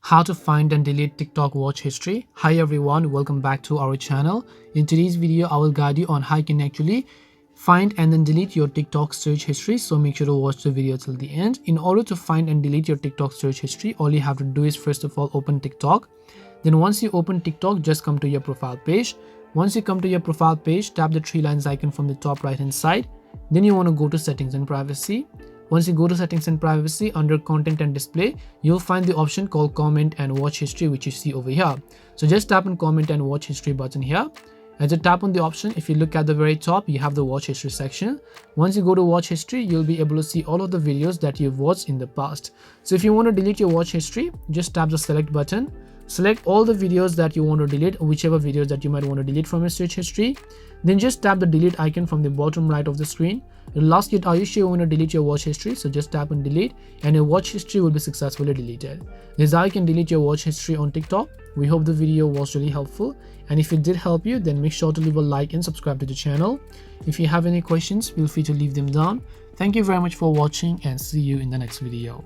How to find and delete TikTok watch history. Hi everyone, welcome back to our channel. In today's video, I will guide you on how you can actually find and then delete your TikTok search history. So make sure to watch the video till the end. In order to find and delete your TikTok search history, all you have to do is first of all open TikTok. Then once you open TikTok, just come to your profile page. Once you come to your profile page, tap the three lines icon from the top right hand side. Then you want to go to settings and privacy. Once you go to settings and privacy, under content and display, you'll find the option called comment and watch history, which you see over here. So just tap on comment and watch history button here. As you tap on the option, if you look at the very top, you have the watch history section. Once you go to watch history, you'll be able to see all of the videos that you've watched in the past. So if you want to delete your watch history, just tap the select button. Select all the videos that you want to delete, whichever videos that you might want to delete from your search history. Then just tap the delete icon from the bottom right of the screen. It'll ask you, are you sure you want to delete your watch history? So just tap on delete and your watch history will be successfully deleted. This is how you can delete your watch history on TikTok. We hope the video was really helpful. And if it did help you, then make sure to leave a like and subscribe to the channel. If you have any questions, feel free to leave them down. Thank you very much for watching and see you in the next video.